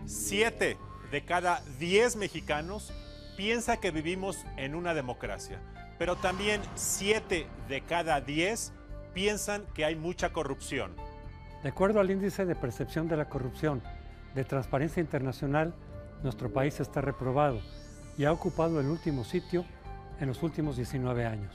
Siete de cada 10 mexicanos piensa que vivimos en una democracia, pero también 7 de cada 10 piensan que hay mucha corrupción. De acuerdo al índice de percepción de la corrupción de Transparencia Internacional, nuestro país está reprobado y ha ocupado el último sitio en los últimos 19 años.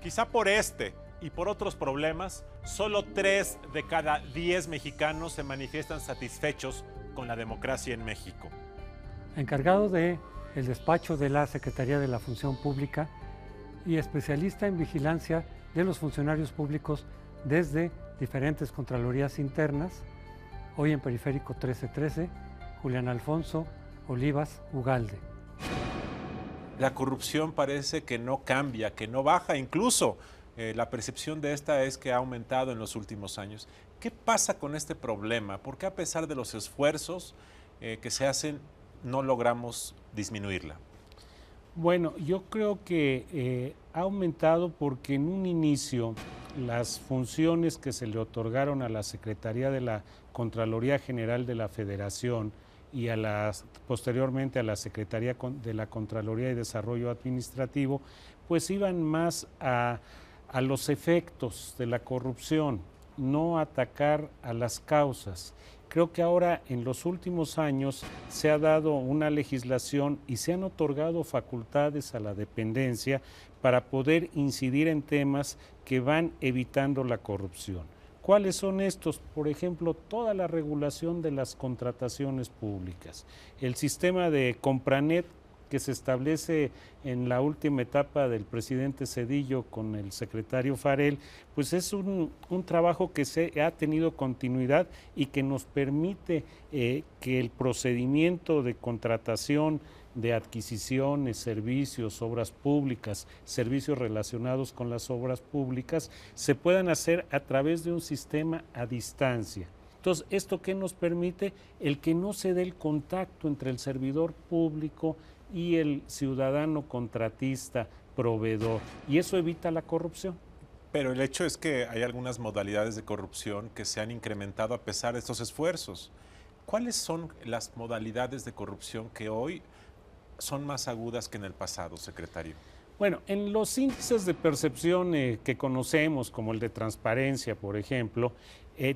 Quizá por este y por otros problemas, solo 3 de cada 10 mexicanos se manifiestan satisfechos con la democracia en México. Encargado del despacho de la Secretaría de la Función Pública y especialista en vigilancia de los funcionarios públicos desde diferentes contralorías internas, hoy en Periférico 1313, Julián Alfonso Olivas Ugalde. La corrupción parece que no cambia, que no baja, incluso la percepción de esta es que ha aumentado en los últimos años. ¿Qué pasa con este problema? ¿Por qué a pesar de los esfuerzos que se hacen no logramos disminuirla? Bueno, yo creo que ha aumentado porque en un inicio las funciones que se le otorgaron a la Secretaría de la Contraloría General de la Federación y posteriormente a la Secretaría de la Contraloría y Desarrollo Administrativo, pues iban más a los efectos de la corrupción, no atacar a las causas. Creo que ahora en los últimos años se ha dado una legislación y se han otorgado facultades a la dependencia para poder incidir en temas que van evitando la corrupción. ¿Cuáles son estos? Por ejemplo, toda la regulación de las contrataciones públicas, el sistema de Compranet que se establece en la última etapa del presidente Zedillo con el secretario Farel, pues es un trabajo que se ha tenido continuidad y que nos permite que el procedimiento de contratación de adquisiciones, servicios, obras públicas, servicios relacionados con las obras públicas, se puedan hacer a través de un sistema a distancia. Entonces, ¿esto qué nos permite? El que no se dé el contacto entre el servidor público y el ciudadano contratista, proveedor, y eso evita la corrupción. Pero el hecho es que hay algunas modalidades de corrupción que se han incrementado a pesar de estos esfuerzos. ¿Cuáles son las modalidades de corrupción que hoy son más agudas que en el pasado, secretario? Bueno, en los índices de percepción que conocemos, como el de transparencia, por ejemplo,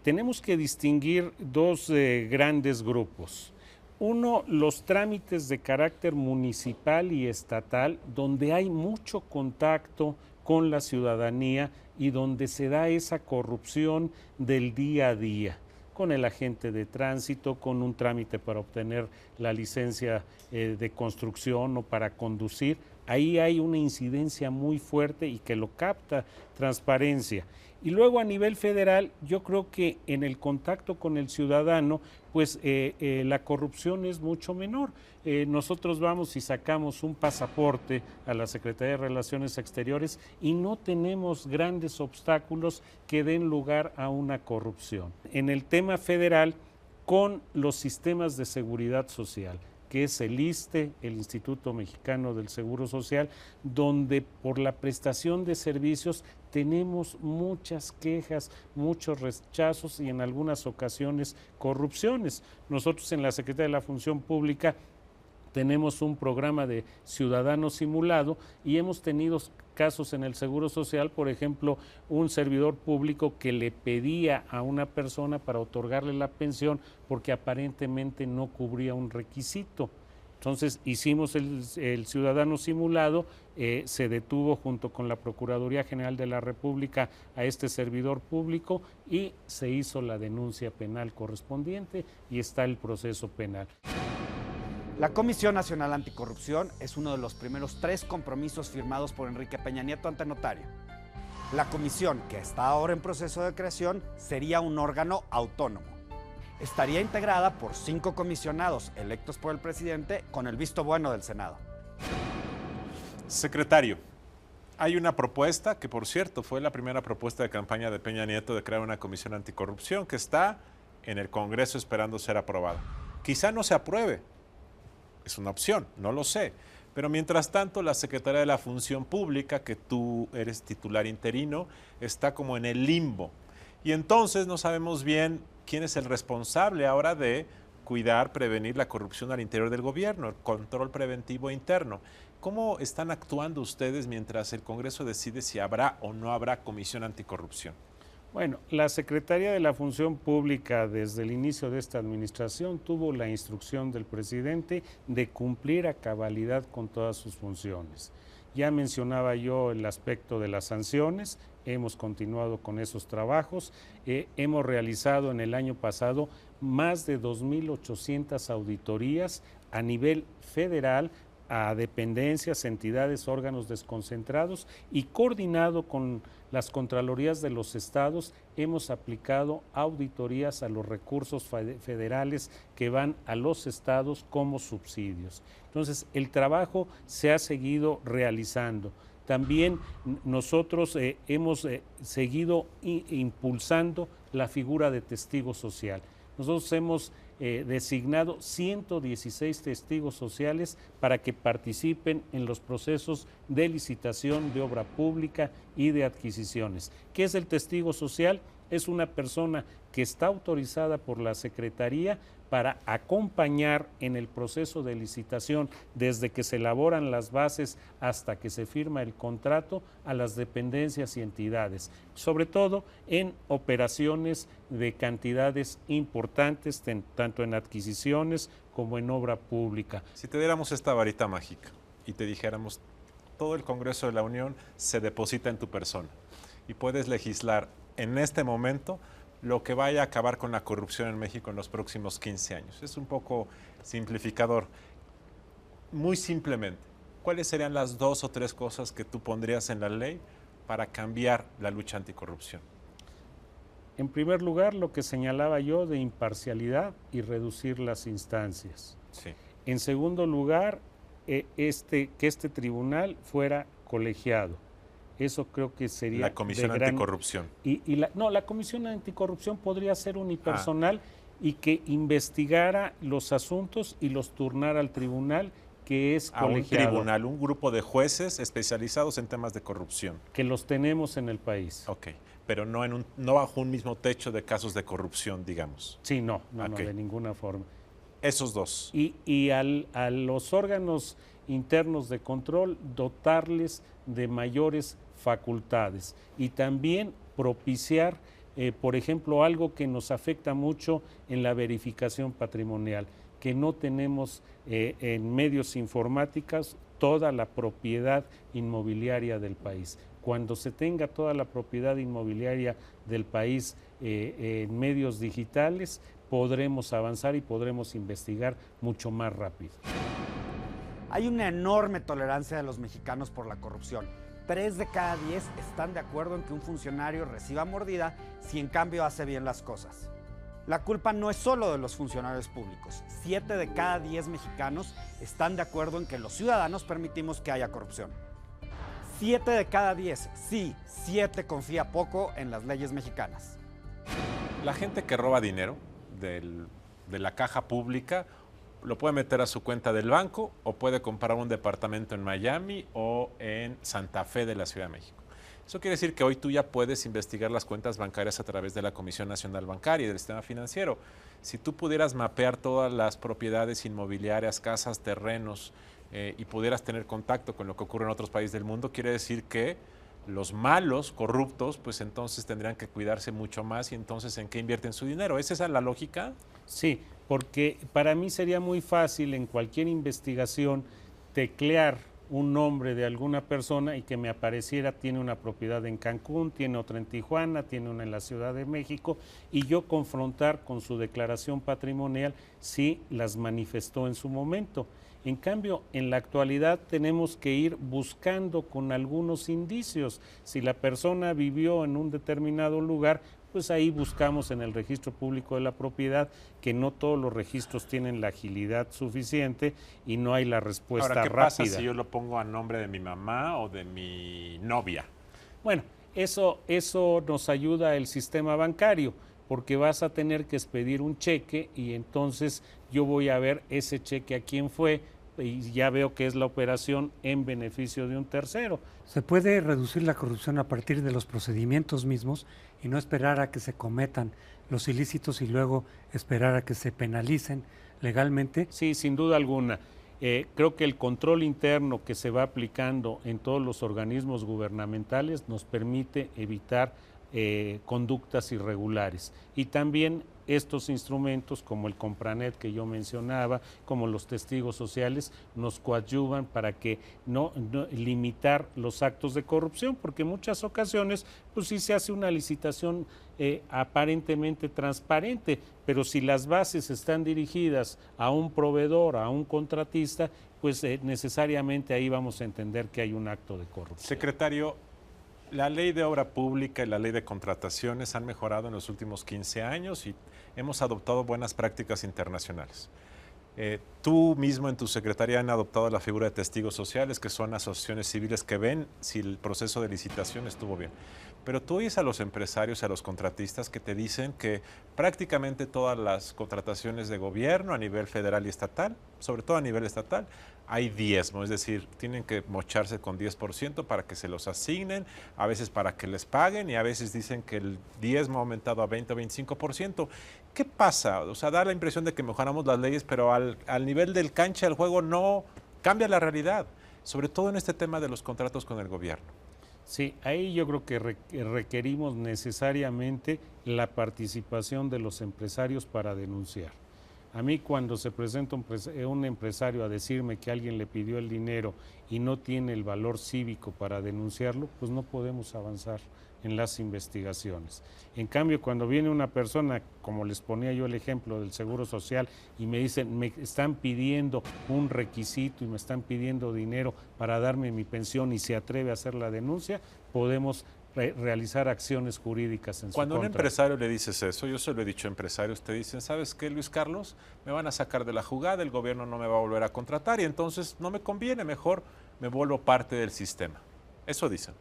tenemos que distinguir dos grandes grupos. Uno, los trámites de carácter municipal y estatal, donde hay mucho contacto con la ciudadanía y donde se da esa corrupción del día a día, con el agente de tránsito, con un trámite para obtener la licencia de construcción o para conducir. Ahí hay una incidencia muy fuerte y que lo capta transparencia. Y luego a nivel federal, yo creo que en el contacto con el ciudadano, pues la corrupción es mucho menor. Nosotros vamos y sacamos un pasaporte a la Secretaría de Relaciones Exteriores y no tenemos grandes obstáculos que den lugar a una corrupción. En el tema federal, con los sistemas de seguridad social, que es el ISSSTE, el Instituto Mexicano del Seguro Social, donde por la prestación de servicios tenemos muchas quejas, muchos rechazos y en algunas ocasiones corrupciones. Nosotros en la Secretaría de la Función Pública tenemos un programa de ciudadano simulado y hemos tenido casos en el Seguro Social, por ejemplo, un servidor público que le pedía a una persona para otorgarle la pensión porque aparentemente no cubría un requisito. Entonces hicimos el ciudadano simulado, se detuvo junto con la Procuraduría General de la República a este servidor público y se hizo la denuncia penal correspondiente y está el proceso penal. La Comisión Nacional Anticorrupción es uno de los primeros 3 compromisos firmados por Enrique Peña Nieto ante notario. La comisión, que está ahora en proceso de creación, sería un órgano autónomo. Estaría integrada por 5 comisionados electos por el presidente con el visto bueno del Senado. Secretario, hay una propuesta que, por cierto, fue la primera propuesta de campaña de Peña Nieto de crear una comisión anticorrupción que está en el Congreso esperando ser aprobada. Quizá no se apruebe, es una opción, no lo sé, Pero mientras tanto, la Secretaría de la Función Pública, que tú eres titular interino, está como en el limbo. Y entonces no sabemos bien quién es el responsable ahora de cuidar, prevenir la corrupción al interior del gobierno, el control preventivo interno. ¿Cómo están actuando ustedes mientras el Congreso decide si habrá o no habrá comisión anticorrupción? Bueno, la Secretaría de la Función Pública desde el inicio de esta administración tuvo la instrucción del presidente de cumplir a cabalidad con todas sus funciones. Ya mencionaba yo el aspecto de las sanciones, hemos continuado con esos trabajos, hemos realizado en el año pasado más de 2.800 auditorías a nivel federal, a dependencias, entidades, órganos desconcentrados y coordinado con las Contralorías de los estados, hemos aplicado auditorías a los recursos federales que van a los estados como subsidios. Entonces, el trabajo se ha seguido realizando. También nosotros hemos seguido impulsando la figura de testigo social. Nosotros hemos designado 116 testigos sociales para que participen en los procesos de licitación de obra pública y de adquisiciones. ¿Qué es el testigo social? Es una persona que está autorizada por la Secretaría para acompañar en el proceso de licitación desde que se elaboran las bases hasta que se firma el contrato a las dependencias y entidades, sobre todo en operaciones de cantidades importantes, tanto en adquisiciones como en obra pública. Si te diéramos esta varita mágica y te dijéramos todo el Congreso de la Unión se deposita en tu persona y puedes legislar en este momento lo que vaya a acabar con la corrupción en México en los próximos 15 años. Es un poco simplificador. Muy simplemente, ¿cuáles serían las 2 o 3 cosas que tú pondrías en la ley para cambiar la lucha anticorrupción? En primer lugar, lo que señalaba yo de imparcialidad y reducir las instancias. Sí. En segundo lugar, que este tribunal fuera colegiado. Eso creo que sería la Comisión Anticorrupción. La Comisión Anticorrupción podría ser unipersonal y que investigara los asuntos y los turnara al tribunal, que es colegiado. A un tribunal, un grupo de jueces especializados en temas de corrupción. Que los tenemos en el país. Ok, pero no bajo un mismo techo de casos de corrupción, digamos. Sí, no, de ninguna forma. Esos dos. Y a los órganos internos de control dotarles de mayores facultades y también propiciar, por ejemplo, algo que nos afecta mucho en la verificación patrimonial, que no tenemos en medios informáticos toda la propiedad inmobiliaria del país. Cuando se tenga toda la propiedad inmobiliaria del país en medios digitales, podremos avanzar y podremos investigar mucho más rápido. Hay una enorme tolerancia de los mexicanos por la corrupción. 3 de cada 10 están de acuerdo en que un funcionario reciba mordida si en cambio hace bien las cosas. La culpa no es solo de los funcionarios públicos. 7 de cada 10 mexicanos están de acuerdo en que los ciudadanos permitimos que haya corrupción. 7 de cada 10, sí, 7 confía poco en las leyes mexicanas. La gente que roba dinero de la caja pública lo puede meter a su cuenta del banco o puede comprar un departamento en Miami o en Santa Fe de la Ciudad de México. Eso quiere decir que hoy tú ya puedes investigar las cuentas bancarias a través de la Comisión Nacional Bancaria y del sistema financiero. Si tú pudieras mapear todas las propiedades inmobiliarias, casas, terrenos y pudieras tener contacto con lo que ocurre en otros países del mundo, quiere decir que los malos, corruptos, pues entonces tendrían que cuidarse mucho más y entonces ¿en qué invierten su dinero? ¿Es esa la lógica? Sí, porque para mí sería muy fácil en cualquier investigación teclear un nombre de alguna persona y que me apareciera, tiene una propiedad en Cancún, tiene otra en Tijuana, tiene una en la Ciudad de México, y yo confrontar con su declaración patrimonial si las manifestó en su momento. En cambio, en la actualidad tenemos que ir buscando con algunos indicios. Si la persona vivió en un determinado lugar, pues ahí buscamos en el registro público de la propiedad, que no todos los registros tienen la agilidad suficiente y no hay la respuesta rápida. Ahora, ¿qué pasa si yo lo pongo a nombre de mi mamá o de mi novia? Bueno, eso nos ayuda el sistema bancario, porque vas a tener que expedir un cheque y entonces yo voy a ver ese cheque a quién fue, y ya veo que es la operación en beneficio de un tercero. Se puede reducir la corrupción a partir de los procedimientos mismos y no esperar a que se cometan los ilícitos y luego esperar a que se penalicen legalmente. Sí, sin duda alguna. Creo que el control interno que se va aplicando en todos los organismos gubernamentales nos permite evitar conductas irregulares. Y también estos instrumentos como el Compranet que yo mencionaba, como los testigos sociales, nos coadyuvan para que no limitar los actos de corrupción, porque en muchas ocasiones pues sí se hace una licitación aparentemente transparente, pero si las bases están dirigidas a un proveedor, a un contratista, pues necesariamente ahí vamos a entender que hay un acto de corrupción. Secretario, la ley de obra pública y la ley de contrataciones han mejorado en los últimos 15 años y hemos adoptado buenas prácticas internacionales. Tú mismo en tu secretaría han adoptado la figura de testigos sociales, que son asociaciones civiles que ven si el proceso de licitación estuvo bien. Pero tú oyes a los empresarios, a los contratistas que te dicen que prácticamente todas las contrataciones de gobierno a nivel federal y estatal, sobre todo a nivel estatal, hay diezmo, es decir, tienen que mocharse con 10% para que se los asignen, a veces para que les paguen y a veces dicen que el diezmo ha aumentado a 20 o 25%. ¿Qué pasa? O sea, da la impresión de que mejoramos las leyes, pero al nivel del cancha del juego no cambia la realidad, sobre todo en este tema de los contratos con el gobierno. Sí, ahí yo creo que requerimos necesariamente la participación de los empresarios para denunciar. A mí cuando se presenta un empresario a decirme que alguien le pidió el dinero y no tiene el valor cívico para denunciarlo, pues no podemos avanzar en las investigaciones. En cambio, cuando viene una persona, como les ponía yo el ejemplo del Seguro Social, y me dicen, me están pidiendo un requisito y me están pidiendo dinero para darme mi pensión y se atreve a hacer la denuncia, podemos realizar acciones jurídicas en su contra. Cuando a un empresario le dices eso, yo se lo he dicho a empresarios, te dicen, ¿sabes qué, Luis Carlos? Me van a sacar de la jugada, el gobierno no me va a volver a contratar y entonces no me conviene, mejor me vuelvo parte del sistema. Eso dicen.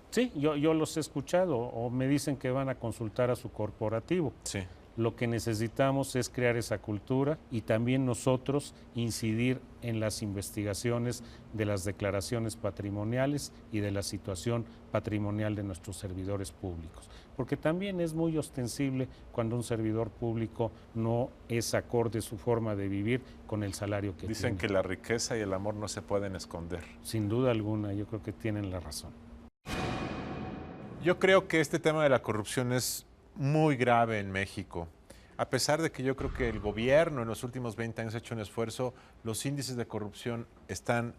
Sí, yo los he escuchado o me dicen que van a consultar a su corporativo. Sí. Lo que necesitamos es crear esa cultura y también nosotros incidir en las investigaciones de las declaraciones patrimoniales y de la situación patrimonial de nuestros servidores públicos. Porque también es muy ostensible cuando un servidor público no es acorde su forma de vivir con el salario que tiene. Dicen que la riqueza y el amor no se pueden esconder. Sin duda alguna, yo creo que tienen la razón. Yo creo que este tema de la corrupción es muy grave en México. A pesar de que yo creo que el gobierno en los últimos 20 años ha hecho un esfuerzo, los índices de corrupción están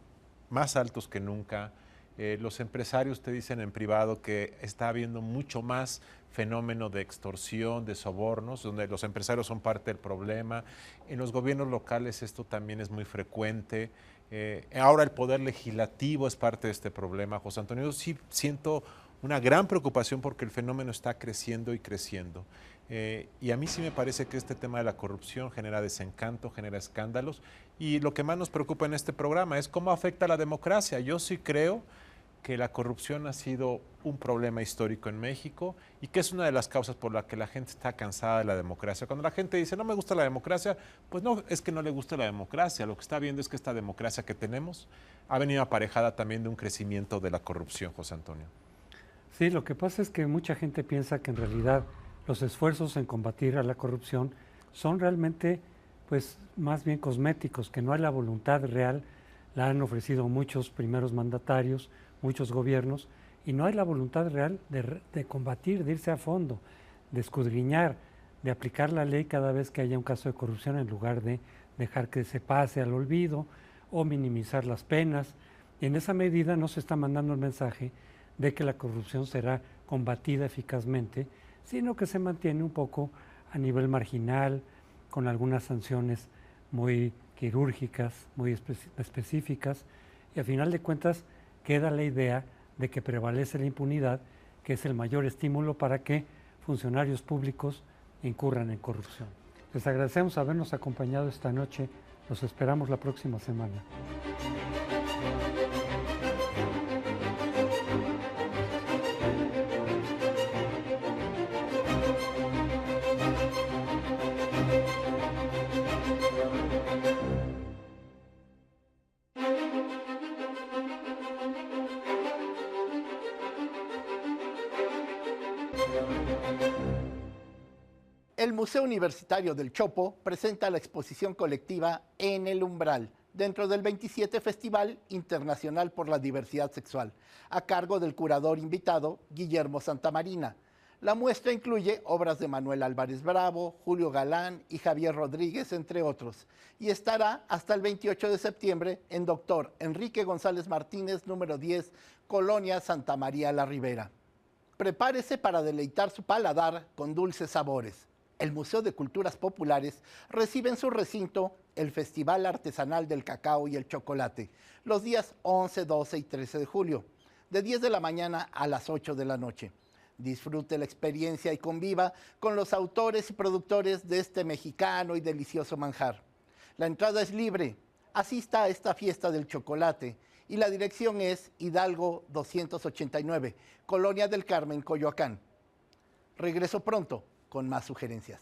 más altos que nunca. Los empresarios te dicen en privado que está habiendo mucho más fenómeno de extorsión, de sobornos, donde los empresarios son parte del problema. En los gobiernos locales esto también es muy frecuente. Ahora el poder legislativo es parte de este problema. José Antonio, yo sí siento una gran preocupación porque el fenómeno está creciendo y creciendo. Y a mí sí me parece que este tema de la corrupción genera desencanto, genera escándalos. Y lo que más nos preocupa en este programa es cómo afecta a la democracia. Yo sí creo que la corrupción ha sido un problema histórico en México y que es una de las causas por la que la gente está cansada de la democracia. Cuando la gente dice, no me gusta la democracia, pues no es que no le guste la democracia. Lo que está viendo es que esta democracia que tenemos ha venido aparejada también de un crecimiento de la corrupción, José Antonio. Sí, lo que pasa es que mucha gente piensa que en realidad los esfuerzos en combatir a la corrupción son realmente, pues, más bien cosméticos, que no hay la voluntad real, la han ofrecido muchos primeros mandatarios, muchos gobiernos, y no hay la voluntad real de combatir, de irse a fondo, de escudriñar, de aplicar la ley cada vez que haya un caso de corrupción en lugar de dejar que se pase al olvido o minimizar las penas. Y en esa medida no se está mandando el mensaje de que la corrupción será combatida eficazmente, sino que se mantiene un poco a nivel marginal, con algunas sanciones muy quirúrgicas, muy específicas, y a final de cuentas queda la idea de que prevalece la impunidad, que es el mayor estímulo para que funcionarios públicos incurran en corrupción. Les agradecemos habernos acompañado esta noche, los esperamos la próxima semana. El Museo Universitario del Chopo presenta la exposición colectiva En el Umbral, dentro del 27 Festival Internacional por la Diversidad Sexual, a cargo del curador invitado Guillermo Santamarina. La muestra incluye obras de Manuel Álvarez Bravo, Julio Galán y Javier Rodríguez, entre otros, y estará hasta el 28 de septiembre en Dr. Enrique González Martínez, número 10, Colonia Santa María la Ribera. Prepárese para deleitar su paladar con dulces sabores. El Museo de Culturas Populares recibe en su recinto el Festival Artesanal del Cacao y el Chocolate, los días 11, 12 y 13 de julio, de 10 de la mañana a las 8 de la noche. Disfrute la experiencia y conviva con los autores y productores de este mexicano y delicioso manjar. La entrada es libre. Asista a esta fiesta del chocolate y la dirección es Hidalgo 289, Colonia del Carmen, Coyoacán. Regreso pronto con más sugerencias.